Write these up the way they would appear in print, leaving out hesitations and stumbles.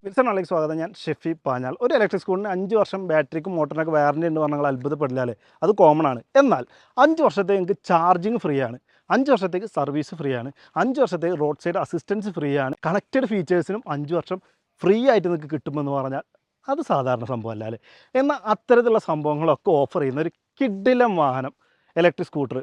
വിൽസണിലേക്ക് സ്വാഗതം. ഞാൻ ഷെഫി പാഞ്ഞാൽ. ഒരു ഇലക്ട്രിക് സ്കൂട്ടറിന് 5 വർഷം ബാറ്ററിക്കും മോട്ടറിനൊക്കെ വാറണ്ടി ഉണ്ട് പറഞ്ഞാൽ അത്ഭുതപ്പെടില്ലാല്ലേ? അത് കോമൺ ആണ്. എന്നാൽ 5 വർഷത്തേക്ക് നിങ്ങൾക്ക് ചാർജിങ് ഫ്രീ ആണ്, 5 വർഷത്തേക്ക് സർവീസ് ഫ്രീ ആണ്, 5 വർഷത്തേക്ക് റോഡ് സൈഡ് അസിസ്റ്റൻസ് ഫ്രീ ആണ്, കണക്റ്റഡ് ഫീച്ചേഴ്സിനും 5 വർഷം ഫ്രീ ആയിട്ട് നിങ്ങൾക്ക് കിട്ടുമെന്ന് പറഞ്ഞാൽ അത് സാധാരണ സംഭവമല്ല അല്ലേ? എന്നാൽ അത്തരത്തിലുള്ള സംഭവങ്ങളൊക്കെ ഓഫർ ചെയ്യുന്ന ഒരു കിഡിലം വാഹനം ഇലക്ട്രിക് സ്കൂട്ടർ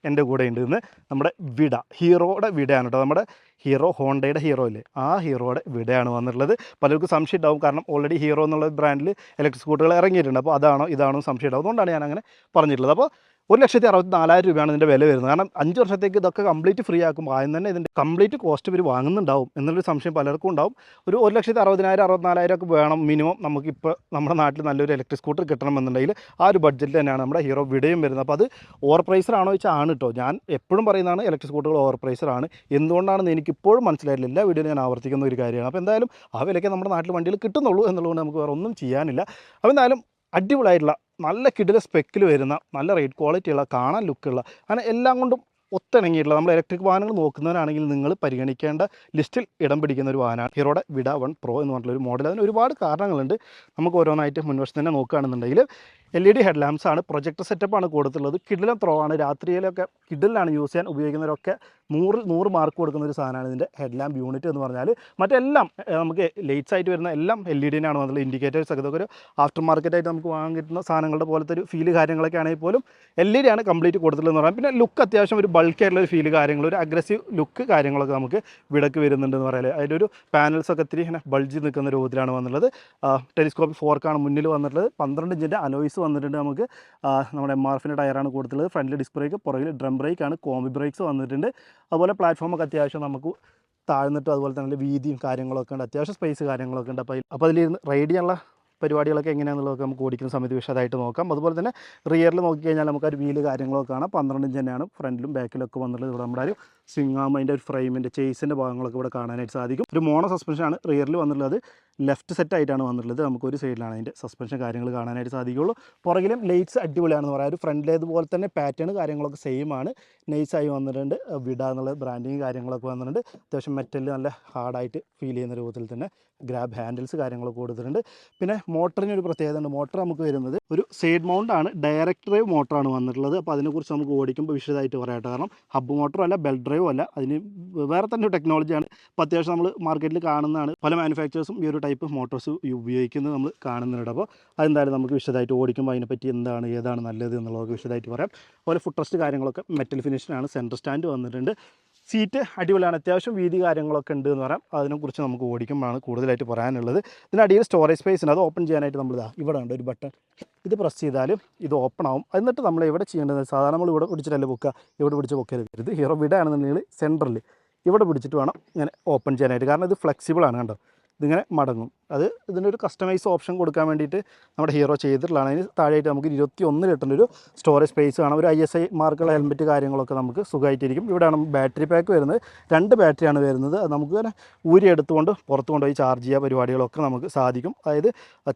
എൻ്റെ കൂടെ ഉണ്ട്. ഇന്ന് നമ്മുടെ വിട, ഹീറോയുടെ വിടയാണ് കേട്ടോ. നമ്മുടെ ഹീറോ, ഹോണ്ടയുടെ ഹീറോ ഇല്ലേ, ആ ഹീറോയുടെ വിടയാണ് വന്നിട്ടുള്ളത്. പലർക്കും സംശയം ഉണ്ടാവും, കാരണം ഓൾറെഡി ഹീറോ എന്നുള്ള ബ്രാൻഡിൽ ഇലക്ട്രിക് സ്കൂട്ടറുകൾ ഇറങ്ങിയിട്ടുണ്ട്. അപ്പോൾ അതാണോ ഇതാണോ സംശയം ഉണ്ടാവും. അതുകൊണ്ടാണ് ഞാൻ അങ്ങനെ പറഞ്ഞിട്ടുള്ളത്. അപ്പോൾ 1,64,000 രൂപയാണ് ഇതിൻ്റെ വില വരുന്നത്. കാരണം 5 വർഷത്തേക്ക് ഇതൊക്കെ കംപ്ലീറ്റ് ഫ്രീ ആക്കുമ്പോൾ ആദ്യം തന്നെ ഇതിൻ്റെ കംപ്ലീറ്റ് കോസ്റ്റ് ഇവർ വാങ്ങുന്നുണ്ടാവും എന്നുള്ളൊരു സംശയം പലർക്കും ഉണ്ടാവും. ഒരു 1,60,000 64,000 ഒക്കെ വേണം മിനിമം നമുക്കിപ്പോൾ നമ്മുടെ നാട്ടിൽ നല്ലൊരു ഇലക്ട്രിക് സ്കൂട്ടർ കിട്ടണമെന്നുണ്ടെങ്കിൽ. ആ ഒരു ബഡ്ജറ്റിൽ തന്നെയാണ് നമ്മുടെ ഹീറോ വിടയും വരുന്നത്. അപ്പോൾ അത് ഓവർ പ്രൈസറാണോ വെച്ചാൽ ആണ് കേട്ടോ. ഞാൻ എപ്പോഴും പറയുന്നതാണ് ഇലക്ട്രിക് സ്കൂട്ടറുകൾ ഓവർ പ്രൈസറാണ്. എന്തുകൊണ്ടാണെന്ന് എനിക്കിപ്പോഴും മനസ്സിലായിട്ടില്ല. എല്ലാ വീഡിയോയിലും ഞാൻ ആവർത്തിക്കുന്ന ഒരു കാര്യമാണ്. അപ്പോൾ എന്തായാലും ആ വിലയ്ക്ക് നമ്മുടെ നാട്ടിൽ വണ്ടികൾ കിട്ടുന്നുള്ളൂ എന്നുള്ളതുകൊണ്ട് നമുക്ക് വേറെ ഒന്നും ചെയ്യാനില്ല. അപ്പോൾ എന്തായാലും അടിപൊളിയായിട്ടുള്ള നല്ല കിടില സ്പെക്കിൽ വരുന്ന നല്ല റേറ്റ് ക്വാളിറ്റിയുള്ള കാണാൻ ലുക്കുള്ള അങ്ങനെ എല്ലാം കൊണ്ടും ഒത്തിണങ്ങിയിട്ടുള്ള നമ്മൾ ഇലക്ട്രിക് വാഹനങ്ങൾ നോക്കുന്നവരാണെങ്കിൽ നിങ്ങൾ പരിഗണിക്കേണ്ട ലിസ്റ്റിൽ ഇടം പിടിക്കുന്ന ഒരു വാഹനമാണ് ഹീറോയുടെ വിട 1 പ്രോ എന്ന് പറഞ്ഞിട്ടുള്ള ഒരു മോഡൽ. അതിന് ഒരുപാട് കാരണങ്ങളുണ്ട്. നമുക്ക് ഓരോന്നായിട്ട് മുൻവശത്ത് തന്നെ നോക്കുകയാണെന്നുണ്ടെങ്കിൽ LED ഹെഡ് ലാംപ്സ് ആണ്, പ്രൊജക്ടർ സെറ്റപ്പാണ് കൊടുത്തുള്ളത്. കിഡിലം ത്രോ ആണ്, രാത്രിയിലൊക്കെ കിഡിലാണ് യൂസ് ചെയ്യാൻ ഉപയോഗിക്കുന്നവരൊക്കെ 100 മാർക്ക് കൊടുക്കുന്ന ഒരു സാധനമാണ് ഇതിൻ്റെ ഹെഡ് ലാമ്പ് യൂണിറ്റ് എന്ന് പറഞ്ഞാൽ. മറ്റെല്ലാം നമുക്ക് ലൈറ്റ്സ് ആയിട്ട് വരുന്ന എല്ലാം LED ആണ് വന്നുള്ളത്. ഇൻഡിക്കേറ്റേഴ്സ് ഒക്കെ ഇതൊക്കെ ഒരു ആഫ്റ്റർ മാർക്കറ്റായിട്ട് നമുക്ക് വാങ്ങാൻ കിട്ടുന്ന സാധനങ്ങളുടെ പോലത്തെ ഒരു ഫീല് കാര്യങ്ങളൊക്കെ ആണെങ്കിൽ പോലും LED ആണ് കംപ്ലീറ്റ് കൊടുത്തിട്ടുള്ളതെന്ന് പറയാം. പിന്നെ ലുക്ക് അത്യാവശ്യം ഒരു ബൾക്കായിട്ടുള്ള ഒരു ഫീല് കാര്യങ്ങൾ, ഒരു അഗ്രസീവ് ലുക്ക് കാര്യങ്ങളൊക്കെ നമുക്ക് വിടക്ക് വരുന്നുണ്ടെന്ന് പറയാം. അതിൻ്റെ ഒരു പാനൽസൊക്കെ ഇത്തിരി ഇങ്ങനെ ബൾജ് നിൽക്കുന്ന രൂപത്തിലാണ് വന്നുള്ളത്. ടെലിസ്കോപ്പിക് ഫോർക്കാണ് മുന്നിൽ വന്നിട്ടുള്ളത്. 12 ഇഞ്ചിൻ്റെ അലോയ്സ് വന്നിട്ടുണ്ട്. നമുക്ക് നമ്മുടെ MRFിൻ്റെ ടയറാണ് കൊടുത്തിട്ടുള്ളത്. ഫ്രണ്ടിൽ ഡിസ്ക് ബ്രേക്ക്, പുറകിൽ ഡ്രം ബ്രേക്കാണ്, കോംബി ബ്രേക്സ് വന്നിട്ടുണ്ട്. അതുപോലെ പ്ലാറ്റ്ഫോമൊക്കെ അത്യാവശ്യം നമുക്ക് താഴ്ന്നിട്ടും അതുപോലെ തന്നെ വീതിയും കാര്യങ്ങളൊക്കെ ഉണ്ട്, അത്യാവശ്യം സ്പേസ് കാര്യങ്ങളൊക്കെ ഉണ്ട്. അപ്പോൾ അതിലിരുന്ന് റൈഡ് ചെയ്യാനുള്ള പരിപാടികളൊക്കെ എങ്ങനെയാണെന്നുള്ളതൊക്കെ നമുക്ക് ഓടിക്കുന്ന സമയത്ത് വിശദമായിട്ട് നോക്കാം. അതുപോലെ തന്നെ റിയറിൽ നോക്കിക്കഴിഞ്ഞാൽ നമുക്ക് ഒരു വീല് കാര്യങ്ങളൊക്കെ കാണാം. 12 ഇഞ്ച് തന്നെയാണ് ഫ്രണ്ടിലും ബാക്കിലൊക്കെ വന്നിട്ടുള്ളത്. ഇവിടെ നമ്മുടെ ഒരു സ്വിങ്ങാം, അതിൻ്റെ ഒരു ഫ്രെയിമിൻ്റെ ചേസിൻ്റെ ഭാഗങ്ങളൊക്കെ ഇവിടെ കാണാനായിട്ട് സാധിക്കും. ഒരു മോണോ സസ്പെൻഷനാണ് റിയറിൽ വന്നിട്ടുള്ളത്. ലെഫ്റ്റ് സെറ്റായിട്ടാണ് വന്നിട്ടുള്ളത്. നമുക്കൊരു സൈഡിലാണ് അതിൻ്റെ സസ്പെൻഷൻ കാര്യങ്ങൾ കാണാനായിട്ട് സാധിക്കുള്ളൂ. പുറകിലും ലൈറ്റ്സ് അടിപൊളിയാണെന്ന് പറയാം. ഒരു ഫ്രണ്ടിലേതുപോലെ തന്നെ പാറ്റേൺ കാര്യങ്ങളൊക്കെ സെയിം ആണ്, നൈസായി വന്നിട്ടുണ്ട്. വിട എന്നുള്ള ബ്രാൻഡിങ് കാര്യങ്ങളൊക്കെ വന്നിട്ടുണ്ട്. അത്യാവശ്യം മെറ്റലിൽ നല്ല ഹാർഡായിട്ട് ഫീൽ ചെയ്യുന്ന രൂപത്തിൽ തന്നെ ഗ്രാബ് ഹാൻഡിൽസ് കാര്യങ്ങളൊക്കെ കൊടുത്തിട്ടുണ്ട്. പിന്നെ മോട്ടറിന് ഒരു പ്രത്യേകത ഉണ്ട്. മോട്ടർ നമുക്ക് വരുന്നത് ഒരു സൈഡ് മൗണ്ട് ആണ്, ഡയറക്റ്റ് ഡ്രൈവ് മോട്ടറാണ് വന്നിട്ടുള്ളത്. അപ്പോൾ അതിനെക്കുറിച്ച് നമുക്ക് ഓടിക്കുമ്പോൾ വിശദമായിട്ട് പറയാട്ടോ. കാരണം ഹബ്ബ് മോട്ടറും അല്ല, ബെൽറ്റ് ഡ്രൈവും അല്ല, അതിന് വേറെ തന്നെ ഒരു ടെക്നോളജിയാണ്. അപ്പോൾ അത്യാവശ്യം നമ്മൾ മാർക്കറ്റിൽ കാണുന്നതാണ്. പല മാനുഫാക്ചേഴ്സും ഈ ഒരു ടൈപ്പ് മോട്ടോഴ്സ് ഉപയോഗിക്കുന്നത് നമ്മൾ കാണുന്നുണ്ട്. അപ്പോൾ അതെന്തായാലും നമുക്ക് വിശദമായിട്ട് ഓടിക്കുമ്പോൾ അതിനെപ്പറ്റി എന്താണ് ഏതാണ് നല്ലത് എന്നുള്ളതൊക്കെ വിശദമായിട്ട് പറയാം. അതുപോലെ ഫുഡ് റെസ്റ്റ് കാര്യങ്ങളൊക്കെ മെറ്റൽ ഫിനിഷിനാണ്. സെൻറ്റർ സ്റ്റാൻഡ് വന്നിട്ടുണ്ട്. സീറ്റ് അടിപൊളിയാണ്, അത്യാവശ്യം വീതി കാര്യങ്ങളൊക്കെ ഉണ്ട് എന്ന് പറയാം. അതിനെക്കുറിച്ച് നമുക്ക് ഓടിക്കുമ്പോഴാണ് കൂടുതലായിട്ട് പറയാനുള്ളത്. ഇതിനടിയിൽ സ്റ്റോറേജ് സ്പേസ് ഉണ്ട്. അത് ഓപ്പൺ ചെയ്യാനായിട്ട് നമ്മൾ ഇവിടെ ഉണ്ട് ഒരു ബട്ടൺ, ഇത് പ്രസ് ചെയ്താലും ഇത് ഓപ്പൺ ആവും. എന്നിട്ട് നമ്മൾ എവിടെ ചെയ്യേണ്ടത്, സാധാരണ നമ്മൾ ഇവിടെ പിടിച്ചിട്ടല്ലേ പൊക്കുക, ഇവിടെ പിടിച്ച് പൊക്കരുത്. ഇത് ഹീറോ വിട ആണെന്നുണ്ടെങ്കിൽ സെൻറ്ററിൽ ഇവിടെ പിടിച്ചിട്ട് വേണം ഇങ്ങനെ ഓപ്പൺ ചെയ്യാനായിട്ട്. കാരണം ഇത് ഫ്ലെക്സിബിളാണ്, കണ്ടോ, ഇതിങ്ങനെ മടങ്ങും. അത് ഇതിനൊരു കസ്റ്റമൈസ് ഓപ്ഷൻ കൊടുക്കാൻ വേണ്ടിയിട്ട് നമ്മുടെ ഹീറോ ചെയ്തിട്ടുള്ളതാണ്. അതിന് താഴെയായിട്ട് നമുക്ക് 21 ലിറ്ററിൻ്റെ ഒരു സ്റ്റോറേജ് സ്പേസ് കാണാം. ഒരു ISI മാർക്കുള്ള ഹെൽമെറ്റ് കാര്യങ്ങളൊക്കെ നമുക്ക് സുഖമായിട്ടിരിക്കും. ഇവിടെയാണ് ബാറ്ററി പാക്ക് വരുന്നത്. 2 ബാറ്ററിയാണ് വരുന്നത്. അത് നമുക്ക് തന്നെ ഊരി എടുത്തുകൊണ്ട് പുറത്ത് കൊണ്ടുപോയി ചാർജ് ചെയ്യുക പരിപാടികളൊക്കെ നമുക്ക് സാധിക്കും. അതായത്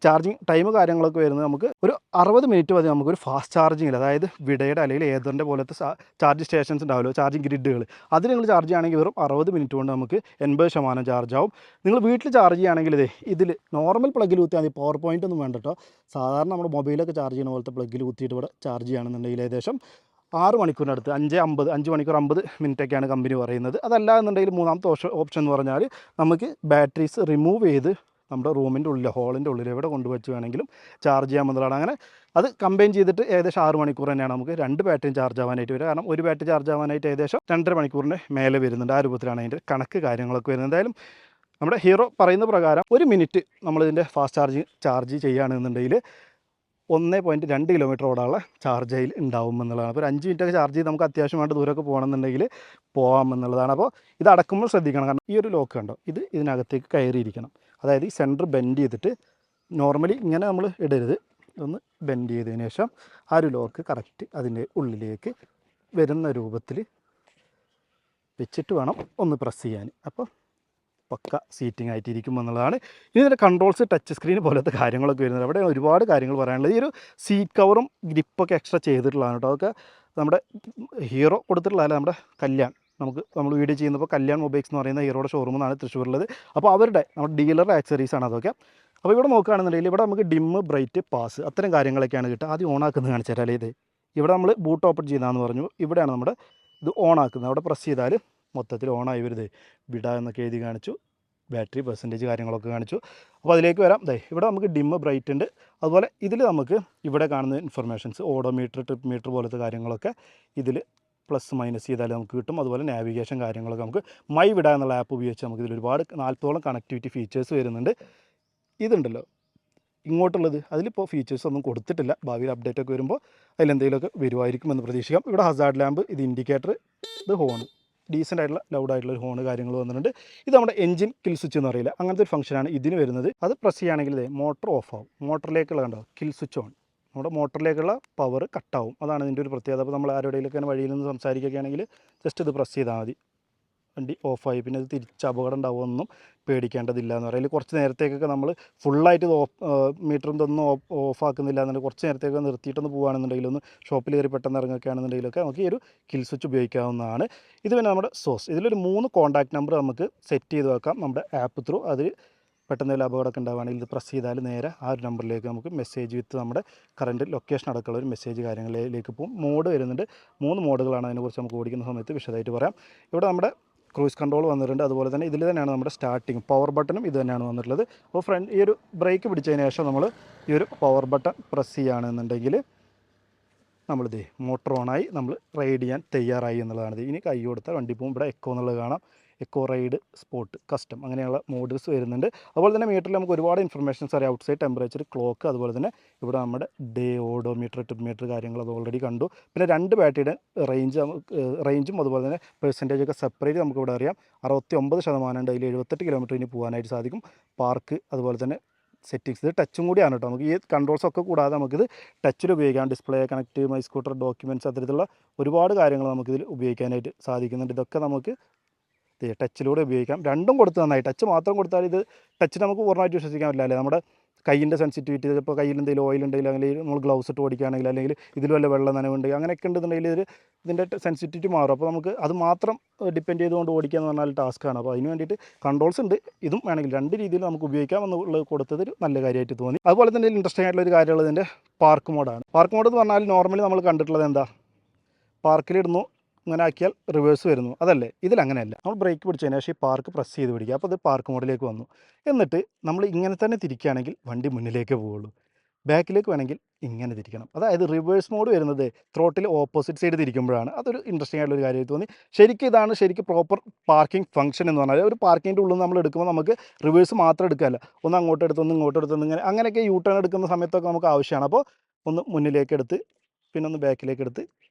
ചാർജിങ് ടൈം കാര്യങ്ങളൊക്കെ വരുന്നത് നമുക്ക് ഒരു 60 മിനിറ്റ് മതി നമുക്കൊരു ഫാസ്റ്റ് ചാർജിങ്ങിൽ. അതായത് വിടയുടെ അല്ലെങ്കിൽ ഏതറിൻ്റെ പോലത്തെ ചാർജ് സ്റ്റേഷൻസ് ഉണ്ടാവുമല്ലോ, ചാർജിങ് ഗ്രിഡുകൾ, അതിൽ നിങ്ങൾ ചാർജ് ചെയ്യുകയാണെങ്കിൽ വെറും 60 മിനിറ്റ് കൊണ്ട് നമുക്ക് 80% ചാർജ് ആവും. നിങ്ങൾ വീട്ടിൽ ചാർജ് ചെയ്യുകയാണെങ്കിൽ ഇതിൽ നോർമൽ പ്ലഗിൽ കുത്തിയാൽ മതി, പവർ പോയിൻ്റ് ഒന്നും വേണ്ട കേട്ടോ. സാധാരണ നമ്മുടെ മൊബൈലൊക്കെ ചാർജ് ചെയ്യുന്ന പോലത്തെ പ്ലഗിൽ കുത്തിയിട്ട് ഇവിടെ ചാർജ് ചെയ്യുകയാണെന്നുണ്ടെങ്കിൽ ഏകദേശം 6 മണിക്കൂറിനടുത്ത് 5 മണിക്കൂർ 50 മിനിറ്റൊക്കെയാണ് കമ്പനി പറയുന്നത്. അതല്ല എന്നുണ്ടെങ്കിൽ മൂന്നാമത്തെ ഓപ്ഷൻ എന്ന് പറഞ്ഞാൽ നമുക്ക് ബാറ്ററീസ് റിമൂവ് ചെയ്ത് നമ്മുടെ റൂമിൻ്റെ ഉള്ളിൽ, ഹോളിൻ്റെ ഉള്ളിൽ എവിടെ കൊണ്ടുവച്ച് വേണമെങ്കിലും ചാർജ് ചെയ്യാമെന്നുള്ളതാണ്. അങ്ങനെ അത് കമ്പൈൻ ചെയ്തിട്ട് ഏകദേശം 6 മണിക്കൂർ തന്നെയാണ് നമുക്ക് 2 ബാറ്ററിയും ചാർജ് ആവാനായിട്ട് വരിക. കാരണം ഒരു ബാറ്ററി ചാർജ് ആവാനായിട്ട് ഏകദേശം 2.5 മണിക്കൂറിൻ്റെ മേലെ വരുന്നുണ്ട്. ആ രൂപത്തിലാണ് അതിൻ്റെ കണക്ക് കാര്യങ്ങളൊക്കെ വരുന്നത്. എന്തായാലും നമ്മുടെ ഹീറോ പറയുന്ന പ്രകാരം 1 മിനിറ്റ് നമ്മളിതിൻ്റെ ഫാസ്റ്റ് ചാർജ് ചെയ്യുകയാണെന്നുണ്ടെങ്കിൽ 1.2 കിലോമീറ്റർ ഓടാനുള്ള ചാർജ് അതിൽ ഉണ്ടാവും എന്നുള്ളതാണ്. അപ്പോൾ ഒരു 5 മിനിറ്റൊക്കെ ചാർജ് ചെയ്ത് നമുക്ക് അത്യാവശ്യം വേണ്ട ദൂരമൊക്കെ പോകണമെന്നുണ്ടെങ്കിൽ പോകാം എന്നുള്ളതാണ്. അപ്പോൾ ഇത് അടക്കുമ്പോൾ ശ്രദ്ധിക്കണം. കാരണം ഈ ഒരു ലോക്ക് കണ്ടോ, ഇത് ഇതിനകത്തേക്ക് കയറിയിരിക്കണം. അതായത് ഈ സെൻറ്റർ ബെൻഡ് ചെയ്തിട്ട് നോർമലി ഇങ്ങനെ നമ്മൾ ഇടരുത്, ഒന്ന് ബെൻഡ് ചെയ്തതിന് ശേഷം ആ ഒരു ലോക്ക് കറക്റ്റ് അതിൻ്റെ ഉള്ളിലേക്ക് വരുന്ന രൂപത്തിൽ വെച്ചിട്ട് വേണം ഒന്ന് പ്രസ് ചെയ്യാൻ. അപ്പോൾ പക്ക സീറ്റിംഗ് ആയിട്ടിരിക്കും എന്നുള്ളതാണ്. ഇനി ഇതിൻ്റെ കൺട്രോൾസ് ടച്ച് സ്ക്രീൻ പോലത്തെ കാര്യങ്ങളൊക്കെ വരുന്നത്. അവിടെ ഒരുപാട് കാര്യങ്ങൾ പറയാനുള്ളത്. ഈ ഒരു സീറ്റ് കവറും ഗ്രിപ്പൊക്കെ എക്സ്ട്രാ ചെയ്തിട്ടുള്ളതാണ് കേട്ടോ. അതൊക്കെ നമ്മുടെ ഹീറോ കൊടുത്തിട്ടുള്ളതല്ല, നമ്മുടെ കല്യാൺ നമ്മൾ വീഡിയോ ചെയ്യുന്നപ്പോൾ കല്യാൺ മൊബൈൽസ് എന്ന് പറയുന്ന ഹീറോയുടെ ഷോറൂമെന്നാണ് തൃശ്ശൂരിലുള്ളത്. അപ്പോൾ അവരുടെ നമ്മുടെ ഡീലറുടെ ആക്സറീസ് ആണ് അതൊക്കെ. അപ്പോൾ ഇവിടെ നോക്കുകയാണെന്നുണ്ടെങ്കിൽ ഇവിടെ നമുക്ക് ഡിമ്മ്, ബ്രൈറ്റ്, പാസ് അത്തരം കാര്യങ്ങളൊക്കെയാണ് കിട്ടുക. ആദ്യം ഓണാക്കുന്നത് കാണിച്ചു തരാം. ഇത് ഇവിടെ നമ്മൾ ബൂട്ട് ഓപ്പൺ ചെയ്താന്ന് പറഞ്ഞു. ഇവിടെയാണ് നമ്മുടെ ഇത് ഓണാക്കുന്നത്. അവിടെ പ്രസ് ചെയ്താൽ മൊത്തത്തിൽ ഓണായി വരുന്നത്. വിട എന്നൊക്കെ എഴുതി കാണിച്ചു. ബാറ്ററി പെർസെൻറ്റേജ് കാര്യങ്ങളൊക്കെ കാണിച്ചു. അപ്പോൾ അതിലേക്ക് വരാം. ഇവിടെ നമുക്ക് ഡിമ്മ്, ബ്രൈറ്റ് ഉണ്ട്. അതുപോലെ ഇതിൽ നമുക്ക് ഇവിടെ കാണുന്ന ഇൻഫർമേഷൻസ്, ഓഡോമീറ്റർ, ട്രിപ്പ് മീറ്റർ പോലത്തെ കാര്യങ്ങളൊക്കെ ഇതിൽ പ്ലസ് മൈനസ് ചെയ്താൽ നമുക്ക് കിട്ടും. അതുപോലെ നാവിഗേഷൻ കാര്യങ്ങളൊക്കെ നമുക്ക് മൈ വിട എന്നുള്ള ആപ്പ് ഉപയോഗിച്ച് നമുക്ക് ഇതിൽ ഒരുപാട് 40ഓളം കണക്ടിവിറ്റി ഫീച്ചേഴ്സ് വരുന്നുണ്ട്. ഇതുണ്ടല്ലോ ഇങ്ങോട്ടുള്ളത്, അതിലിപ്പോൾ ഫീച്ചേഴ്സ് ഒന്നും കൊടുത്തിട്ടില്ല. ഭാവിയിൽ അപ്ഡേറ്റ് ഒക്കെ വരുമ്പോൾ അതിലെന്തെങ്കിലുമൊക്കെ വരുമായിരിക്കുമെന്ന് പ്രതീക്ഷിക്കാം. ഇവിടെ ഹസാർഡ് ലാമ്പ്, ഇത് ഇൻഡിക്കേറ്റർ, ഇത് ഹോൺ, ഡീസൻ്റ് ആയിട്ടുള്ള ലൗഡായിട്ടുള്ള ഒരു ഹോണ് കാര്യങ്ങൾ വന്നിട്ടുണ്ട്. ഇത് നമ്മുടെ എഞ്ചിൻ കിൽ സ്വിച്ച് എന്ന് അറിയില്ല, അങ്ങനത്തെ ഒരു ഫംഗ്ഷനാണ് ഇതിന് വരുന്നത്. അത് പ്രസ് ചെയ്യുകയാണെങ്കിൽ മോട്ടർ ഓഫ് ആവും. മോട്ടറിലേക്കുള്ള കണ്ടോ കിൽ സ്വിച്ച് ഓൺ, നമ്മുടെ മോട്ടറിലേക്കുള്ള പവർ കട്ടാവും. അതാണ് ഇതിൻ്റെ ഒരു പ്രത്യേകത. അപ്പോൾ നമ്മൾ ആരുടെയിലൊക്കെ വഴിയിൽ നിന്ന് സംസാരിക്കുകയാണെങ്കിൽ ജസ്റ്റ് ഇത് പ്രസ് ചെയ്താൽ മതി, വണ്ടി ഓഫായി. പിന്നെ ഇത് തിരിച്ച് അപകടം ഉണ്ടാവുമെന്നും പേടിക്കേണ്ടതില്ല എന്ന് പറയും. കുറച്ച് നേരത്തേക്കൊക്കെ നമ്മൾ ഫുള്ളായിട്ട് ഇത് മീറ്ററും ഇതൊന്നും ഓഫാക്കുന്നില്ല എന്നുണ്ടെങ്കിൽ കുറച്ച് നേരത്തേക്ക് നിർത്തിയിട്ടൊന്ന് പോകുകയാണെന്നുണ്ടെങ്കിൽ, ഒന്ന് ഷോപ്പിൽ കയറി പെട്ടെന്ന് ഇറങ്ങുകയാണെന്നുണ്ടെങ്കിലൊക്കെ നമുക്ക് ഈ ഒരു കിൽ സ്വിച്ച് ഉപയോഗിക്കാവുന്നതാണ്. ഇത് പിന്നെ നമ്മുടെ സോഴ്സ്, ഇതിലൊരു 3 കോൺടാക്റ്റ് നമ്പർ നമുക്ക് സെറ്റ് ചെയ്ത് വെക്കാം നമ്മുടെ ആപ്പ് ത്രൂ. അതിൽ പെട്ടെന്ന് വല്ല അപകടമൊക്കെ ഉണ്ടാവുകയാണെങ്കിൽ ഇത് പ്രസ് ചെയ്താൽ നേരെ ആ ഒരു നമ്പറിലേക്ക് നമുക്ക് മെസ്സേജ് വിത്ത് നമ്മുടെ കറണ്ട് ലൊക്കേഷൻ അടക്കമുള്ള ഒരു മെസ്സേജ് കാര്യങ്ങളിലേക്ക് പോകും. മോഡ് വരുന്നുണ്ട്, 3 മോഡുകളാണ്. അതിനെക്കുറിച്ച് നമുക്ക് ഓടിക്കുന്ന സമയത്ത് വിശദമായിട്ട് പറയാം. ഇവിടെ നമ്മുടെ ക്രൂയിസ് കൺട്രോൾ വന്നിട്ടുണ്ട്. അതുപോലെ തന്നെ ഇതിൽ തന്നെയാണ് നമ്മുടെ സ്റ്റാർട്ടിങ് പവർ ബട്ടണും ഇത് തന്നെയാണ് വന്നിട്ടുള്ളത്. അപ്പോൾ ഈ ഒരു ബ്രേക്ക് പിടിച്ചതിന് ശേഷം നമ്മൾ ഈ ഒരു പവർ ബട്ടൺ പ്രസ് ചെയ്യുകയാണെന്നുണ്ടെങ്കിൽ നമ്മളിത് മോട്ടർ ഓണായി, നമ്മൾ റൈഡ് ചെയ്യാൻ തയ്യാറായി എന്നുള്ളതാണ്. ഇനി കൈ കൊടുത്താൽ വണ്ടി പോകും. ഇവിടെ എക്കോ എന്നുള്ളത് കാണാം, എക്കോ, റൈഡ്, സ്പോർട്ട്, കസ്റ്റം അങ്ങനെയുള്ള മോഡൽസ് വരുന്നുണ്ട്. അതുപോലെ തന്നെ മീറ്ററിൽ നമുക്ക് ഒരുപാട് ഇൻഫർമേഷൻസ് അറിയാം. ഔട്ട് സൈഡ് ടെമ്പറേച്ചർ, ക്ലോക്ക്, അതുപോലെ തന്നെ ഇവിടെ നമ്മുടെ ഡേ, ഓഡോമീറ്റർ, ട്രിപ്പ് മീറ്റർ കാര്യങ്ങൾ അത് ഓൾറെഡി കണ്ടു. പിന്നെ 2 ബാറ്ററിയുടെ റേഞ്ചും അതുപോലെ തന്നെ പെർസെൻറ്റേജ് ഒക്കെ സെപ്പറേറ്റ് നമുക്ക് ഇവിടെ അറിയാം. 69% ഉണ്ട്. അതിൽ 78 കിലോമീറ്റർ ഇനി പോകാനായിട്ട് സാധിക്കും. പാർക്ക്, അതുപോലെ തന്നെ സെറ്റിങ്സ്, ഇത് ടച്ചും കൂടിയാണ് കേട്ടോ. നമുക്ക് ഈ കൺട്രോൾസ് ഒക്കെ കൂടാതെ നമുക്കിത് ടച്ചിൽ ഉപയോഗിക്കാം. Display, connect, my scooter, documents, അത്തരത്തിലുള്ള ഒരുപാട് കാര്യങ്ങൾ നമുക്കിതിൽ ഉപയോഗിക്കാനായിട്ട് സാധിക്കുന്നുണ്ട്. ഇതൊക്കെ നമുക്ക് ടച്ചിലൂടെ ഉപയോഗിക്കാം. രണ്ടും കൊടുത്ത് നന്നായി. ടച്ച് മാത്രം കൊടുത്താൽ ഇത് ടച്ച് നമുക്ക് പൂർണ്ണമായിട്ട് വിശ്വസിക്കാൻ പറ്റില്ല അല്ലേ. നമ്മുടെ കയ്യിൻ്റെ സെൻസിറ്റിവിറ്റി, ഇപ്പോൾ കയ്യിൽ എന്തെങ്കിലും ഓയിൽ ഉണ്ടെങ്കിൽ, അല്ലെങ്കിൽ നമ്മൾ ഗ്ലൗസ് ഇട്ട് ഓടിക്കുകയാണെങ്കിൽ, അല്ലെങ്കിൽ ഇതിൽ വല്ല വെള്ളം നനവുണ്ടെങ്കിൽ അങ്ങനെയൊക്കെ ഉണ്ടെന്നുണ്ടെങ്കിൽ ഇതിൻ്റെ സെൻസിറ്റിവിറ്റി മാറും. അപ്പോൾ നമുക്ക് അത് മാത്രം ഡിപ്പെൻഡ് ചെയ്തുകൊണ്ട് ഓടിക്കുക എന്ന് പറഞ്ഞാൽ ടാസ്ക്കാണ്. അപ്പോൾ അതിന് വേണ്ടിയിട്ട് കൺട്രോൾസ് ഉണ്ട്. ഇതും വേണമെങ്കിൽ 2 രീതിയിൽ നമുക്ക് ഉപയോഗിക്കാം എന്നുള്ളത് കൊടുത്തത് ഒരു നല്ല കാര്യമായിട്ട് തോന്നി. അതുപോലെ തന്നെ ഇൻട്രസ്റ്റിംഗ് ആയിട്ടുള്ള ഒരു കാര്യമുള്ളത് ഇതിൻ്റെ പാർക്ക് മോഡാണ്. പാർക്ക് മോഡ് എന്ന് പറഞ്ഞാൽ നോർമലി നമ്മൾ കണ്ടിട്ടുള്ളത് എന്താ, പാർക്കിലിടുന്നു, ഇങ്ങനെ ആക്കിയാൽ റിവേഴ്സ് വരുന്നു, അതല്ലേ. ഇതിലങ്ങനെയല്ല. നമ്മൾ ബ്രേക്ക് പിടിച്ചതിന് ശേഷം ഈ പാർക്ക് പ്രസ് ചെയ്ത് പിടിക്കുക. അപ്പോൾ ഇത് പാർക്ക് മോഡിലേക്ക് വന്നു. എന്നിട്ട് നമ്മൾ ഇങ്ങനെ തന്നെ തിരിക്കുകയാണെങ്കിൽ വണ്ടി മുന്നിലേക്ക് പോവുള്ളൂ. ബാക്കിലേക്ക് വേണമെങ്കിൽ ഇങ്ങനെ തിരിക്കണം. അതായത് റിവേഴ്സ് മോഡ് വരുന്നത് ത്രോട്ടിൽ ഓപ്പോസിറ്റ് സൈഡ് തിരിക്കുമ്പോഴാണ്. അതൊരു ഇൻട്രസ്റ്റിംഗ് ആയിട്ടുള്ള ഒരു കാര്യമായിട്ട് തോന്നി. ഇതാണ് ശരിക്കും പ്രോപ്പർ പാർക്കിംഗ് ഫംഗ്ഷൻ എന്ന് പറഞ്ഞാൽ. ഒരു പാർക്കിങ്ങിൻ്റെ ഉള്ളിൽ നമ്മൾ എടുക്കുമ്പോൾ നമുക്ക് റിവേഴ്സ് മാത്രം എടുക്കാമല്ല, ഒന്ന് അങ്ങോട്ട് എടുത്ത് ഒന്ന് ഇങ്ങോട്ട് എടുത്ത് അങ്ങനെയൊക്കെ യൂ ടേൺ എടുക്കുന്ന സമയത്തൊക്കെ നമുക്ക് ആവശ്യമാണ്. അപ്പോൾ ഒന്ന് മുന്നിലേക്ക് എടുത്ത്, പിന്നെ ഒന്ന് ബാക്കിലേക്ക് എടുത്ത്,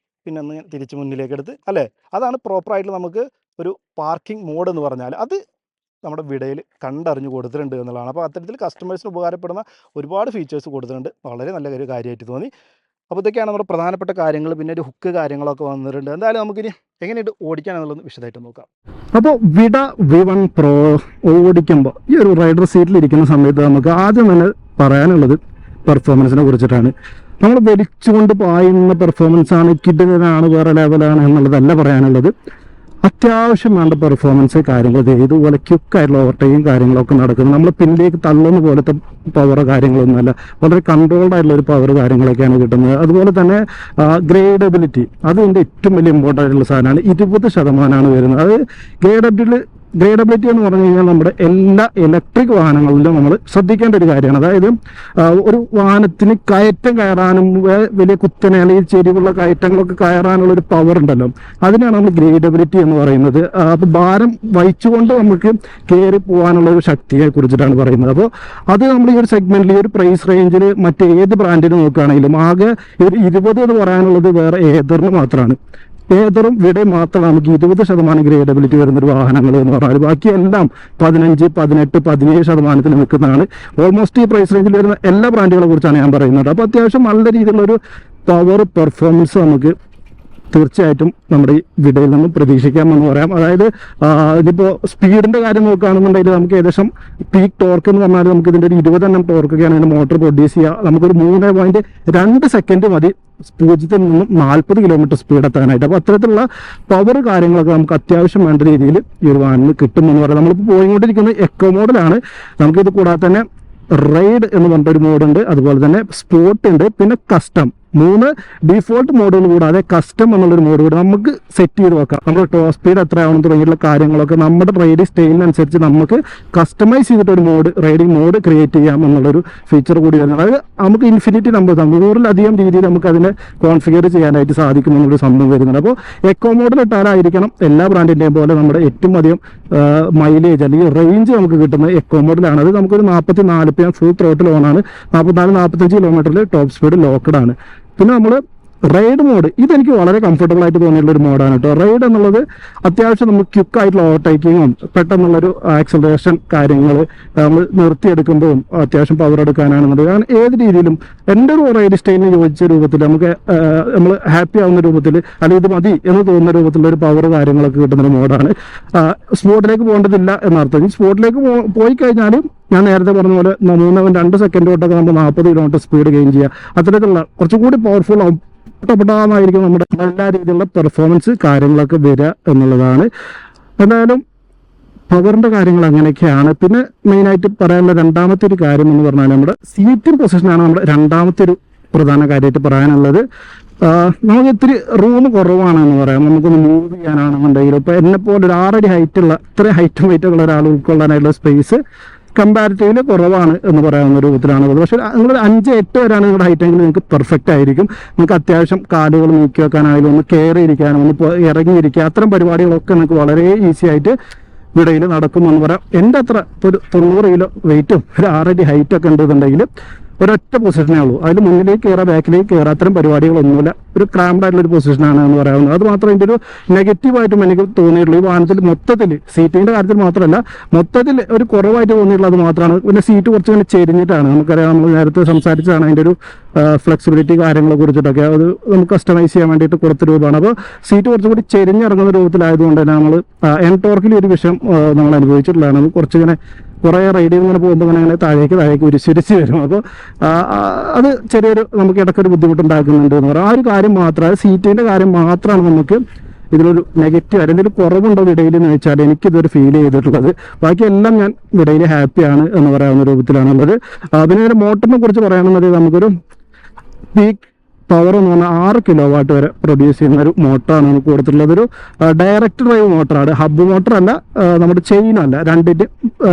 പിന്നെ ഒന്ന് തിരിച്ച് മുന്നിലേക്ക് എടുത്ത്, അല്ലേ. അതാണ് പ്രോപ്പറായിട്ട് നമുക്ക് ഒരു പാർക്കിംഗ് മോഡ് എന്ന് പറഞ്ഞാൽ. അത് നമ്മുടെ വിടയിൽ കണ്ടറിഞ്ഞ് കൊടുത്തിട്ടുണ്ട് എന്നുള്ളതാണ്. അപ്പോൾ അത്തരത്തിൽ കസ്റ്റമേഴ്സിന് ഉപകാരപ്പെടുന്ന ഒരുപാട് ഫീച്ചേഴ്സ് കൊടുത്തിട്ടുണ്ട്. വളരെ നല്ല ഒരു കാര്യമായിട്ട് തോന്നി. അപ്പോൾ ഇതൊക്കെയാണ് നമ്മുടെ പ്രധാനപ്പെട്ട കാര്യങ്ങൾ. പിന്നെ ഒരു ഹുക്ക് കാര്യങ്ങളൊക്കെ വന്നിട്ടുണ്ട്. എന്തായാലും നമുക്കിനി എങ്ങനെയായിട്ട് ഓടിക്കാനെന്നുള്ളത് വിശദമായിട്ട് നോക്കാം. അപ്പോൾ വിട V1 Pro ഓടിക്കുമ്പോൾ ഈ ഒരു റൈഡർ സീറ്റിലിരിക്കുന്ന സമയത്ത് നമുക്ക് ആദ്യം തന്നെ പറയാനുള്ളത് പെർഫോമൻസിനെ കുറിച്ചിട്ടാണ്. നമ്മൾ വലിച്ചുകൊണ്ട് പായുന്ന പെർഫോമൻസാണ്, കിഡിലാണ്, വേറെ ലെവലാണ് എന്നുള്ളതല്ല പറയാനുള്ളത്. അത്യാവശ്യം വേണ്ട പെർഫോമൻസ് കാര്യങ്ങൾ ഇതുപോലെ ക്വിക്കായിട്ടുള്ള ഓവർടേക്കും കാര്യങ്ങളൊക്കെ നടക്കുന്നത്. നമ്മൾ പിന്നിലേക്ക് തള്ളുന്ന പോലത്തെ പവർ കാര്യങ്ങളൊന്നുമല്ല, വളരെ കൺട്രോൾഡ് ആയിട്ടുള്ള ഒരു പവർ കാര്യങ്ങളൊക്കെയാണ് കിട്ടുന്നത്. അതുപോലെ തന്നെ ഗ്രേഡബിലിറ്റി, അത് ഇതിൻ്റെ ഏറ്റവും വലിയ ഇമ്പോർട്ടൻ്റ് ആയിട്ടുള്ള സാധനമാണ്. 20% വരുന്നത്. അത് ഗ്രേഡബിലിറ്റി എന്ന് പറഞ്ഞു കഴിഞ്ഞാൽ നമ്മുടെ എല്ലാ ഇലക്ട്രിക് വാഹനങ്ങളിലും നമ്മൾ ശ്രദ്ധിക്കേണ്ട ഒരു കാര്യമാണ്. അതായത് ഒരു വാഹനത്തിന് കയറ്റം കയറാനും വലിയ കുത്തനെ അല്ലെങ്കിൽ ചെരിവുള്ള കയറ്റങ്ങളൊക്കെ കയറാനുള്ള ഒരു പവർ ഉണ്ടല്ലോ, അതിനാണ് നമ്മൾ ഗ്രേഡബിലിറ്റി എന്ന് പറയുന്നത്. അപ്പോൾ ഭാരം വഹിച്ചുകൊണ്ട് നമുക്ക് കയറി പോകാനുള്ള ഒരു ശക്തിയെ കുറിച്ചിട്ടാണ് പറയുന്നത്. അപ്പോൾ അത് നമ്മൾ ഈ ഒരു സെഗ്മെന്റിൽ, ഈ ഒരു പ്രൈസ് റേഞ്ചിൽ മറ്റേത് ബ്രാൻഡിന് നോക്കുകയാണെങ്കിലും ആകെ ഒരു 20 എന്ന് പറയാനുള്ളത് വേറെ ഏതറിന് മാത്രമാണ്. ഏതറും ഇവിടെ മാത്രം നമുക്ക് 20% ഗ്രേഡബിലിറ്റി വരുന്നൊരു വാഹനങ്ങൾ എന്ന് പറഞ്ഞാൽ, ബാക്കി എല്ലാം 15, 18, 17% നിൽക്കുന്നതാണ്. ഓൾമോസ്റ്റ് ഈ പ്രൈസ് റേഞ്ചിൽ വരുന്ന എല്ലാ ബ്രാൻഡുകളെ കുറിച്ചാണ് ഞാൻ പറയുന്നത്. അപ്പോൾ അത്യാവശ്യം നല്ല രീതിയിലുള്ളൊരു പവർ പെർഫോമൻസ് നമുക്ക് തീർച്ചയായിട്ടും നമ്മുടെ ഈ വീഡിയോയിൽ നിന്നും പ്രതീക്ഷിക്കാമെന്ന് പറയാം. അതായത് ഇതിപ്പോൾ സ്പീഡിൻ്റെ കാര്യം നോക്കുകയാണെന്നുണ്ടെങ്കിൽ നമുക്ക് ഏകദേശം പീക്ക് ടോർക്ക് എന്ന് പറഞ്ഞാൽ നമുക്ക് ഇതിൻ്റെ ഒരു 20 എണ്ണം ടോർക്കൊക്കെയാണ് ഇതിൻ്റെ മോട്ടോർ പ്രൊഡ്യൂസ് ചെയ്യുക. നമുക്കൊരു 3.2 സെക്കൻഡ് മതി 0 നിന്നും 40 കിലോമീറ്റർ സ്പീഡ് എത്താനായിട്ട്. അപ്പോൾ അത്തരത്തിലുള്ള പവർ കാര്യങ്ങളൊക്കെ നമുക്ക് അത്യാവശ്യം വേണ്ട രീതിയിൽ ഈ ഒരു വാനിന് കിട്ടുമെന്ന് പറയാം. നമ്മളിപ്പോൾ പോയിക്കൊണ്ടിരിക്കുന്നത് എക്കോ മോഡലാണ്. നമുക്കിത് കൂടാതെ തന്നെ റൈഡ് എന്ന് പറഞ്ഞിട്ടൊരു മോഡുണ്ട്, അതുപോലെ തന്നെ സ്പോർട്ട് ഉണ്ട്, പിന്നെ കസ്റ്റം. 3 ഡിഫോൾട്ട് മോഡുകൾ കൂടാതെ കസ്റ്റം എന്നുള്ളൊരു മോഡ് കൂടി നമുക്ക് സെറ്റ് ചെയ്ത് വെക്കാം. നമ്മുടെ ടോപ്പ് സ്പീഡ് എത്രയാവണം തുടങ്ങിയിട്ടുള്ള കാര്യങ്ങളൊക്കെ നമ്മുടെ റൈഡിങ് സ്റ്റൈലിനനുസരിച്ച് നമുക്ക് കസ്റ്റമൈസ് ചെയ്തിട്ടൊരു റൈഡിങ് മോഡ് ക്രിയേറ്റ് ചെയ്യാം എന്നുള്ളൊരു ഫീച്ചർ കൂടി വരുന്നത്. അതായത് നമുക്ക് ഇൻഫിനിറ്റി നമ്പർ 100-ലധികം രീതിയിൽ നമുക്ക് അതിനെ കോൺഫിഗർ ചെയ്യാനായിട്ട് സാധിക്കും എന്നുള്ളൊരു സംഭവം വരുന്നുണ്ട്. അപ്പോൾ എക്കോ മോഡിൽ ഇട്ടാലായിരിക്കണം എല്ലാ ബ്രാൻഡിൻ്റെയും പോലെ നമ്മുടെ ഏറ്റവും അധികം മൈലേജ് അല്ലെങ്കിൽ റേഞ്ച് നമുക്ക് കിട്ടുന്നത് എക്കോ മോഡിലാണ്. അത് നമുക്കൊരു 44 PM ഫുൾ ത്രോട്ടിൽ ഓണാണ്. 44-45 കിലോമീറ്ററിൽ ടോപ്പ് സ്പീഡ് ലോക്കഡാണ്. പിന്നെ നമ്മൾ റൈഡ് മോഡ്, ഇതെനിക്ക് വളരെ കംഫർട്ടബിൾ ആയിട്ട് തോന്നിയിട്ടുള്ള ഒരു മോഡാണ് കേട്ടോ. റൈഡ് എന്നുള്ളത് അത്യാവശ്യം നമുക്ക് ക്വിക്കായിട്ടുള്ള ഓവർടേക്കിങ്ങും പെട്ടെന്നുള്ളൊരു ആക്സലറേഷൻ കാര്യങ്ങൾ നമ്മൾ നിർത്തിയെടുക്കുമ്പോഴും അത്യാവശ്യം പവർ എടുക്കാനാണെന്നുള്ളത് കാരണം ഏത് രീതിയിലും എൻ്റെ ഒരു റൈഡ് സ്റ്റൈലിന് യോജിച്ച രൂപത്തിൽ നമുക്ക് നമ്മൾ ഹാപ്പി ആവുന്ന രൂപത്തിൽ അല്ലെങ്കിൽ ഇത് മതി എന്ന് തോന്നുന്ന രൂപത്തിലുള്ള ഒരു പവർ കാര്യങ്ങളൊക്കെ കിട്ടുന്നൊരു മോഡാണ്. സ്പോർട്ടിലേക്ക് പോകേണ്ടതില്ല എന്നർത്ഥം. ഈ സ്പോർട്ടിലേക്ക് പോയി കഴിഞ്ഞാലും ഞാൻ നേരത്തെ പറഞ്ഞ പോലെ 3.2 സെക്കൻഡ് തൊട്ടൊക്കെ നമ്മൾ 40 കിലോമീറ്റർ സ്പീഡ് ഗെയിൻ ചെയ്യുക. അത്തരത്തിലുള്ള കുറച്ചുകൂടി പവർഫുൾ പെട്ടപ്പെടാമായിരിക്കും നമ്മുടെ എല്ലാ രീതിയിലുള്ള പെർഫോമൻസ് കാര്യങ്ങളൊക്കെ വരിക എന്നുള്ളതാണ്. എന്തായാലും പവറിൻ്റെ കാര്യങ്ങൾ അങ്ങനെയൊക്കെയാണ്. പിന്നെ മെയിനായിട്ട് പറയാനുള്ള രണ്ടാമത്തെ ഒരു കാര്യം എന്ന് പറഞ്ഞാൽ നമ്മുടെ സീറ്റിംഗ് പൊസിഷനാണ് നമ്മുടെ രണ്ടാമത്തെ ഒരു പ്രധാന കാര്യമായിട്ട് പറയാനുള്ളത്. നമുക്ക് ഇത്തിരി റൂം കുറവാണെന്ന് പറയാം. നമുക്കൊന്ന് മൂവ് ചെയ്യാനാണെന്നുണ്ടെങ്കിൽ ഇപ്പോൾ എന്നെപ്പോലെ ഒരു 6 അടി ഹൈറ്റുള്ള ഇത്രയും ഹൈറ്റും വെയിറ്റുള്ള ഒരാൾ ഉൾക്കൊള്ളാനായിട്ടുള്ള സ്പേസ് കമ്പാരിറ്റീവ്ലി കുറവാണ് എന്ന് പറയാവുന്ന രൂപത്തിലാണുള്ളത്. പക്ഷേ നിങ്ങൾ 5-8 വരെയാണ് നിങ്ങളുടെ ഹൈറ്റ് എങ്കിൽ നിങ്ങൾക്ക് പെർഫെക്റ്റ് ആയിരിക്കും. നിങ്ങൾക്ക് അത്യാവശ്യം കാലുകൾ നീക്കി വെക്കാനായാലും ഒന്ന് കയറി ഇരിക്കാനും ഒന്ന് ഇറങ്ങിയിരിക്കുക അത്തരം പരിപാടികളൊക്കെ നിങ്ങൾക്ക് വളരെ ഈസി ആയിട്ട് ഇവിടയിൽ നടക്കുമെന്ന് പറയാം. എൻ്റെ അത്ര ഇപ്പോൾ ഒരു 90 കിലോ വെയിറ്റും ഒരു 6 അടി ഹൈറ്റൊക്കെ ഉണ്ടെന്നുണ്ടെങ്കിൽ ഒരൊറ്റ പൊസിഷനേ ഉള്ളൂ. അതിൽ മുന്നിലേക്ക് കയറാം ബാക്കിലേക്ക് കയറാം അത്തരം പരിപാടികളൊന്നുമില്ല. ഒരു ക്രാംഡ് ആയിട്ടുള്ളൊരു പൊസിഷനാണ് എന്ന് പറയാവുന്നത്. അത് മാത്രമേ ഇതിൻ്റെ ഒരു നെഗറ്റീവായിട്ടും എനിക്ക് തോന്നിയിട്ടുള്ളൂ. ഈ വാഹനത്തിൽ മൊത്തത്തിൽ സീറ്റിൻ്റെ കാര്യത്തിൽ മാത്രമല്ല മൊത്തത്തിൽ ഒരു കുറവായിട്ട് തോന്നിയിട്ടുള്ളത് മാത്രമാണ്. പിന്നെ സീറ്റ് കുറച്ച് ഇങ്ങനെ ചെരിഞ്ഞിട്ടാണ്. നമുക്കറിയാം, നമ്മൾ നേരത്തെ സംസാരിച്ചതാണ് അതിൻ്റെ ഒരു ഫ്ലെക്സിബിലിറ്റി കാര്യങ്ങളെ കുറിച്ചിട്ടൊക്കെ. അത് നമുക്ക് കസ്റ്റമൈസ് ചെയ്യാൻ വേണ്ടിയിട്ട് കൊടുത്ത രൂപമാണ്. അപ്പോൾ സീറ്റ് കുറച്ചുകൂടി ചെരിഞ്ഞിറങ്ങുന്ന രൂപത്തിലായതുകൊണ്ട് തന്നെ നമ്മൾ എൻടോർക്കിൽ ഒരു വിഷയം നമ്മൾ അനുഭവിച്ചിട്ടുള്ളതാണ്. അത് കുറച്ചിങ്ങനെ കുറേ റൈഡിങ് ഇങ്ങനെ പോകുമ്പോൾ അങ്ങനെ താഴേക്ക് ഉരിശിരിച്ച് വരും. അപ്പോൾ അത് ചെറിയൊരു നമുക്ക് ഇടയ്ക്കൊരു ബുദ്ധിമുട്ടുണ്ടാക്കുന്നുണ്ട് എന്ന് പറയാം. ആ ഒരു കാര്യം മാത്രമാണ്, സീറ്റിൻ്റെ കാര്യം മാത്രമാണ് നമുക്ക് ഇതിലൊരു നെഗറ്റീവ് എന്തെങ്കിലും കുറവുണ്ടോ വിടയിൽ എന്ന് വെച്ചാൽ എനിക്കിതൊരു ഫീൽ ചെയ്തിട്ടുള്ളത്. ബാക്കിയെല്ലാം ഞാൻ വിടയിൽ ഹാപ്പിയാണ് എന്ന് പറയാവുന്ന രൂപത്തിലാണുള്ളത്. പിന്നെ ഇതിൻ്റെ മോട്ടറിനെ കുറിച്ച് പറയുകയാണെന്നുണ്ടെങ്കിൽ നമുക്കൊരു പീക്ക് പവർ എന്ന് പറഞ്ഞാൽ 6 കിലോവാട്ട് വരെ പ്രൊഡ്യൂസ് ചെയ്യുന്ന ഒരു മോട്ടറാണ് നമുക്ക് കൊടുത്തിട്ടുള്ളത്. ഒരു ഡയറക്റ്റ് ഡ്രൈവ് മോട്ടറാണ്, ഹബ്ബ് മോട്ടറല്ല, നമ്മുടെ ചെയിനല്ല,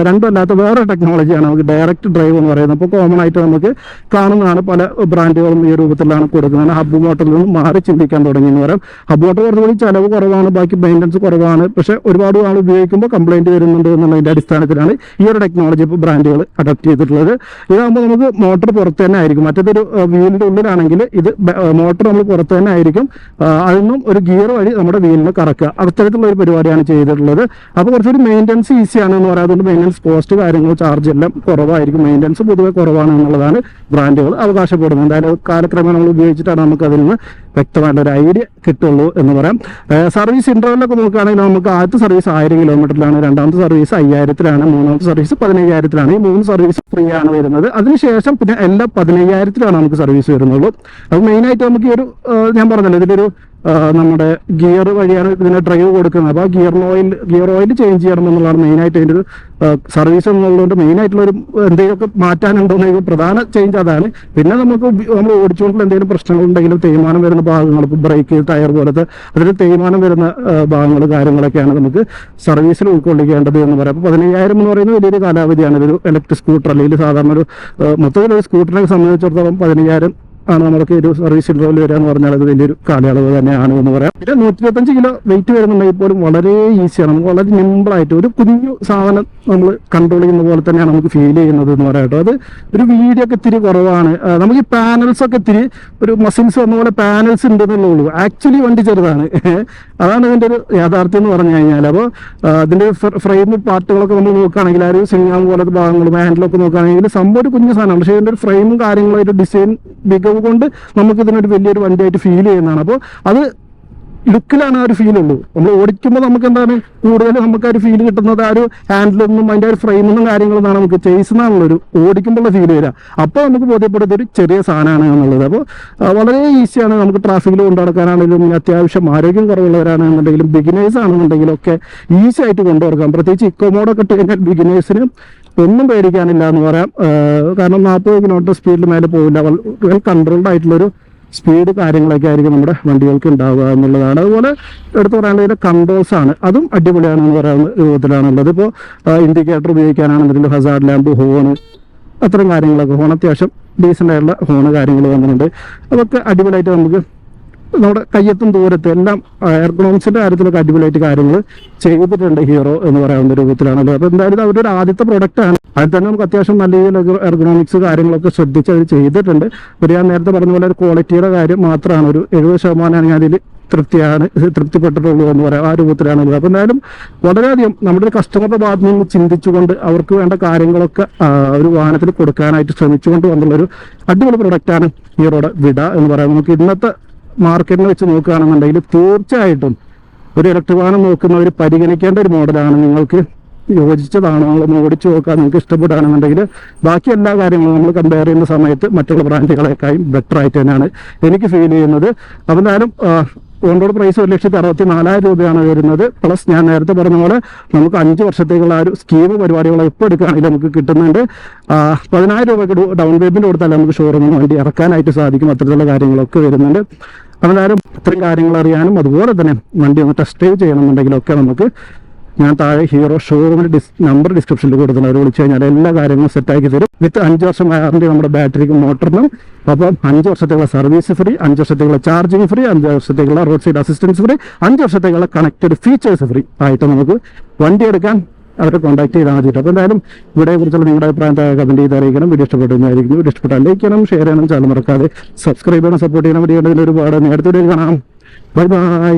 രണ്ടും അല്ലാത്ത വേറെ ടെക്നോളജിയാണ് നമുക്ക് ഡയറക്റ്റ് ഡ്രൈവ് എന്ന് പറയുന്നത്. അപ്പോൾ കോമൺ ആയിട്ട് നമുക്ക് കാണുന്നതാണ് പല ബ്രാൻഡുകളും ഈ രൂപത്തിലാണ് കൊടുക്കുന്നത്. ഹബ്ബ് മോട്ടറിൽ നിന്ന് മാറി ചിന്തിക്കാൻ തുടങ്ങി എന്ന് പറയാം. ഹബ്ബ് മോട്ടർ കുറച്ചുകൂടി ചിലവ് കുറവാണ്, ബാക്കി മെയിൻ്റനൻസ് കുറവാണ്. പക്ഷേ ഒരുപാട് ആൾ ഉപയോഗിക്കുമ്പോൾ കംപ്ലയിൻറ്റ് വരുന്നുണ്ട് എന്നുള്ളതിൻ്റെ അടിസ്ഥാനത്തിലാണ് ഈ ഒരു ടെക്നോളജി ഇപ്പോൾ ബ്രാൻഡുകൾ അഡോപ്റ്റ് ചെയ്തിട്ടുള്ളത്. ഇതാകുമ്പോൾ നമുക്ക് മോട്ടർ പുറത്ത് തന്നെ ആയിരിക്കും. മറ്റേതൊരു വീലിൻ്റെ ഉള്ളിലാണെങ്കിൽ ഇത് മോട്ടർ നമ്മൾ പുറത്ത് തന്നെ ആയിരിക്കും. അതിനും ഒരു ഗിയർ വഴി നമ്മുടെ വീലിന് കറക്കുക. അത്തരത്തിലുള്ള ഒരു പരിപാടിയാണ് ചെയ്തിട്ടുള്ളത്. അപ്പോൾ കുറച്ചുകൂടി മെയിൻ്റനൻസ് ഈസിയാണ് എന്ന് പറയാം. അതുകൊണ്ട് മെയിൻ്റനൻസ് കോസ്റ്റ് കാര്യങ്ങൾ ചാർജ് എല്ലാം കുറവായിരിക്കും. മെയിൻ്റനൻസ് പൊതുവെ കുറവാണ് എന്നുള്ളതാണ് ബ്രാൻഡുകൾ അവകാശപ്പെടുന്നത്. എന്തായാലും കാലക്രമേണ നമ്മൾ ഉപയോഗിച്ചിട്ടാണ് നമുക്ക് അതിൽ നിന്ന് വ്യക്തമായിട്ടൊരു ഐഡിയ കിട്ടുള്ളൂ എന്ന് പറയാം. സർവീസ് ഇൻ്റർവെല്ലൊക്കെ നോക്കുകയാണെങ്കിൽ നമുക്ക് ആദ്യത്തെ സർവീസ് 1000 കിലോമീറ്ററിലാണ്, രണ്ടാമത്തെ സർവീസ് 5000-ലാണ്, മൂന്നാമത്തെ സർവീസ് 15000-ലാണ്. ഈ 3 സർവീസ് ഫ്രീ ആണ് വരുന്നത്. അതിനുശേഷം പിന്നെ എല്ലാ 15000-ലാണ് നമുക്ക് സർവീസ് വരുന്നുള്ളൂ. അത് മെയിനായിട്ട് നമുക്ക് ഈ ഒരു ഞാൻ പറഞ്ഞല്ലോ ഇതിൻ്റെ ഒരു നമ്മുടെ ഗിയർ വഴിയാണ് ഇതിനെ ഡ്രൈവ് കൊടുക്കുന്നത്. അപ്പോൾ ആ ഗിയർ ഓയിൽ ചേഞ്ച് ചെയ്യണം എന്നുള്ളതാണ് മെയിനായിട്ട് അതിൻ്റെ ഒരു സർവീസ് എന്നുള്ളതുകൊണ്ട് മെയിനായിട്ടുള്ളൊരു എന്തെങ്കിലുമൊക്കെ മാറ്റാനുണ്ടോ എന്നെങ്കിൽ പ്രധാന ചേഞ്ച് അതാണ്. പിന്നെ നമ്മൾ ഓടിച്ചുകൊണ്ടുള്ള എന്തെങ്കിലും പ്രശ്നങ്ങളുണ്ടെങ്കിലും തേയ്മാനം വരുന്ന ഭാഗങ്ങൾ, ഇപ്പോൾ ബ്രേക്ക് ടയർ പോലത്തെ അതിൽ തേയ്മാനം വരുന്ന ഭാഗങ്ങൾ കാര്യങ്ങളൊക്കെയാണ് നമുക്ക് സർവീസിൽ ഉൾക്കൊള്ളിക്കേണ്ടത് എന്ന് പറയാം. അപ്പോൾ 15000 എന്ന് പറയുന്നത് വലിയൊരു കാലാവധിയാണ്. ഇതൊരു ഇലക്ട്രിക് സ്കൂട്ടർ അല്ലെങ്കിൽ സാധാരണ ഒരു മൊത്തത്തിലൊരു സ്കൂട്ടറിനെ സംബന്ധിച്ചിടത്തോളം 15000 ആണ് നമുക്ക് ഒരു സർവീസ് ഇൻ്റർവെൽ വരിക എന്ന് പറഞ്ഞാൽ അത് വലിയൊരു കാലയളവ് തന്നെയാണ് എന്ന് പറയാം. പിന്നെ 125 കിലോ വെയിറ്റ് വരുന്നുണ്ടെങ്കിൽ പോലും വളരെ ഈസിയാണ്. നമുക്ക് വളരെ സിമ്പിളായിട്ട് ഒരു കുഞ്ഞു സാധനം നമ്മൾ കൺട്രോൾ ചെയ്യുന്ന പോലെ തന്നെയാണ് നമുക്ക് ഫീൽ ചെയ്യുന്നത് എന്ന് പറയാം കേട്ടോ. അത് ഒരു വീഡിയോ ഒക്കെ ഇത്തിരി കുറവാണ്. നമുക്ക് ഈ പാനൽസ് ഒക്കെ ഇത്തിരി ഒരു മസിൽസ് വന്ന പോലെ പാനൽസ് ഉണ്ടെന്നുള്ളൂ. ആക്ച്വലി വണ്ടി ചെറുതാണ്. അതാണ് ഇതിൻ്റെ ഒരു യാഥാർത്ഥ്യം എന്ന് പറഞ്ഞു കഴിഞ്ഞാൽ. അപ്പോൾ അതിൻ്റെ ഫ്രെയിം പാർട്ടുകളൊക്കെ നമ്മൾ നോക്കുകയാണെങ്കിൽ ആ ഒരു സിംഗാം പോലത്തെ ഭാഗങ്ങളും ഹാൻഡിലൊക്കെ നോക്കുകയാണെങ്കിൽ സംഭവം ഒരു കുഞ്ഞു സാധനമാണ്. പക്ഷേ ഇതിൻ്റെ ഒരു ഫ്രെയിമും കാര്യങ്ങളും അതിൻ്റെ ഡിസൈൻ മികവ് കൊണ്ട് നമുക്ക് ഇതിനൊരു വലിയൊരു വണ്ടിയായിട്ട് ഫീൽ ചെയ്യുന്നതാണ്. അപ്പോൾ അത് ലുക്കിലാണ് ആ ഒരു ഫീൽ ഉള്ളൂ. നമ്മൾ ഓടിക്കുമ്പോൾ നമുക്ക് എന്താണ് കൂടുതൽ നമുക്ക് ആ ഒരു ഫീൽ കിട്ടുന്നത് ആ ഒരു ഹാൻഡിലൊന്നും അതിൻ്റെ ഒരു ഫ്രെയിമൊന്നും കാര്യങ്ങളൊന്നും നമുക്ക് ചേസുന്നാണുള്ളൊരു ഓടിക്കുമ്പോഴുള്ള ഫീൽ വരിക. അപ്പോൾ നമുക്ക് ബോധ്യപ്പെടുന്നത് ഒരു ചെറിയ സാധനമാണ് എന്നുള്ളത്. അപ്പോൾ വളരെ ഈസിയാണ് നമുക്ക് ട്രാഫിക്കിൽ കൊണ്ടു നടക്കാനാണെങ്കിലും, അത്യാവശ്യം ആരോഗ്യം കുറവുള്ളവരാണെന്നുണ്ടെങ്കിലും, ബിഗിനേഴ്സ് ആണെന്നുണ്ടെങ്കിലും ഒക്കെ ഈസി ആയിട്ട് കൊണ്ടു നടക്കാം. പ്രത്യേകിച്ച് ഇക്കോ മോഡൊക്കെ ഇട്ട് കഴിഞ്ഞാൽ ബിഗിനേഴ്സിന് ഒന്നും പേടിക്കാനില്ല എന്ന് പറയാം. കാരണം 40 കിലോമീറ്റർ സ്പീഡിൽ മേലെ പോകില്ല. വെൽ കൺട്രോൾഡ് ആയിട്ടുള്ളൊരു സ്പീഡ് കാര്യങ്ങളൊക്കെ ആയിരിക്കും നമ്മുടെ വണ്ടികൾക്ക് ഉണ്ടാവുക എന്നുള്ളതാണ്. അതുപോലെ എടുത്തു പറയാനുള്ളത് കൺട്രോൾസ് ആണ്, അതും അടിപൊളിയാണെന്ന് പറയുന്ന രൂപത്തിലാണുള്ളത്. ഇപ്പോൾ ഇൻഡിക്കേറ്റർ ഉപയോഗിക്കാനാണെന്നുണ്ടെങ്കിൽ ഹസാർഡ് ലാമ്പ്, ഹോണ്, അത്തരം കാര്യങ്ങളൊക്കെ, ഹോൺ അത്യാവശ്യം ഡീസൻ്റ് ആയിട്ടുള്ള ഹോണ് കാര്യങ്ങൾ വന്നിട്ടുണ്ട്. അതൊക്കെ അടിപൊളിയായിട്ട് നമുക്ക് നമ്മുടെ കയ്യെത്തും ദൂരത്ത് എല്ലാം എർഗണോമിക്സിൻ്റെ കാര്യത്തിലൊക്കെ അടിപൊളിയായിട്ട് കാര്യങ്ങൾ ചെയ്തിട്ടുണ്ട് ഹീറോ എന്ന് പറയാവുന്ന രൂപത്തിലാണല്ലോ. അപ്പോൾ എന്തായാലും അവരുടെ ആദ്യത്തെ പ്രൊഡക്റ്റാണ്. അതിൽ തന്നെ നമുക്ക് അത്യാവശ്യം നല്ല രീതിയിൽ എർഗണോമിക്സ് കാര്യങ്ങളൊക്കെ ശ്രദ്ധിച്ച് അവർ ചെയ്തിട്ടുണ്ട്. ഒരു ഞാൻ നേരത്തെ പറഞ്ഞ പോലെ ഒരു ക്വാളിറ്റിയുടെ കാര്യം മാത്രമാണ്, ഒരു 70% അതിൽ തൃപ്തിപ്പെട്ടിട്ടുള്ളൂ എന്ന് പറയാം. ആ രൂപത്തിലാണല്ലോ. അപ്പോൾ എന്തായാലും വളരെയധികം നമ്മുടെ കസ്റ്റമറുടെ ഭാഗത്ത് നിന്ന് ചിന്തിച്ചുകൊണ്ട് അവർക്ക് വേണ്ട കാര്യങ്ങളൊക്കെ ഒരു വാഹനത്തിൽ കൊടുക്കാനായിട്ട് ശ്രമിച്ചുകൊണ്ട് വന്നുള്ളൊരു അടിപൊളി പ്രൊഡക്റ്റാണ് ഹീറോയുടെ വിഡ എന്ന് പറയാം. നമുക്ക് ഇന്നത്തെ മാർക്കറ്റിനെ വെച്ച് നോക്കുകയാണെന്നുണ്ടെങ്കിൽ തീർച്ചയായിട്ടും ഒരു ഇലക്ട്രിക് വാഹനം നോക്കുന്നവർ പരിഗണിക്കേണ്ട ഒരു മോഡലാണ്. നിങ്ങൾക്ക് യോജിച്ചതാണോ നിങ്ങളൊന്ന് ഓടിച്ചു നോക്കാൻ നിങ്ങൾക്ക് ഇഷ്ടപ്പെടുകയാണെന്നുണ്ടെങ്കിൽ ബാക്കി എല്ലാ കാര്യങ്ങളും നമ്മൾ കമ്പയർ ചെയ്യുന്ന സമയത്ത് മറ്റുള്ള ബ്രാൻഡുകളെക്കാളും ബെറ്റർ ആയിട്ട് തന്നെയാണ് എനിക്ക് ഫീൽ ചെയ്യുന്നത്. അപ്പോൾ എന്തായാലും ഓൺറോഡ് പ്രൈസ് 1,64,000 രൂപയാണ് വരുന്നത്. പ്ലസ് ഞാൻ നേരത്തെ പറഞ്ഞ പോലെ നമുക്ക് 5 വർഷത്തേക്കുള്ള ആ ഒരു സ്കീം പരിപാടികൾ എപ്പോൾ എടുക്കുകയാണെങ്കിലും നമുക്ക് കിട്ടുന്നുണ്ട്. 10,000 രൂപയ്ക്ക് ഡൗൺ പേയ്മെൻറ്റ് കൊടുത്താൽ നമുക്ക് ഷോറൂമിൽ വണ്ടി ഇറക്കാനായിട്ട് സാധിക്കും. അത്തരത്തിലുള്ള കാര്യങ്ങളൊക്കെ വരുന്നുണ്ട്. അതെന്തായാലും ഇത്രയും കാര്യങ്ങൾ അറിയാനും അതുപോലെ തന്നെ വണ്ടി ഒന്ന് ടെസ്റ്റ് ഡ്രൈവ് ചെയ്യണമെന്നുണ്ടെങ്കിലൊക്കെ നമുക്ക് ഞാൻ താഴെ ഹീറോ ഷോറൂമിൻ്റെ നമ്പർ ഡിസ്ക്രിപ്ഷനിൽ കൊടുക്കുന്നത്. അവർ വിളിച്ചു കഴിഞ്ഞാൽ എല്ലാ കാര്യങ്ങളും സെറ്റാക്കി തരും. വിത്ത് 5 വർഷം വാറണ്ടി നമ്മുടെ ബാറ്ററിക്കും മോട്ടറിനും. അപ്പം 5 വർഷത്തേക്കുള്ള സർവീസ് ഫ്രീ, 5 വർഷത്തേക്കുള്ള ചാർജിങ് ഫ്രീ, 5 വർഷത്തേക്കുള്ള റോഡ് സൈഡ് അസിസ്റ്റൻസ് ഫ്രീ, 5 വർഷത്തേക്കുള്ള കണക്റ്റഡ് ഫീച്ചേഴ്സ് ഫ്രീ ആയിട്ട് നമുക്ക് വണ്ടി എടുക്കാൻ അവരെ കോൺടാക്ട് ചെയ്താൽ മതിയിട്ട്. അപ്പോൾ എന്തായാലും ഇവിടെക്കുറിച്ചുള്ള നിങ്ങളുടെ അഭിപ്രായം കമൻറ്റ് ചെയ്ത് അറിയിക്കണം. വീഡിയോ ഇഷ്ടപ്പെടുന്നതായിരിക്കും. വീഡിയോ ഇഷ്ടപ്പെട്ടാൽ ലൈക്ക് ചെയ്യണം, ഷെയർ ചെയ്യണം, ചാനൽ മറക്കാതെ സബ്സ്ക്രൈബ് ചെയ്യണം, സപ്പോർട്ട് ചെയ്യണം. വീഡിയോ ഒരുപാട് നേരത്തെ കാണാം. Bye bye.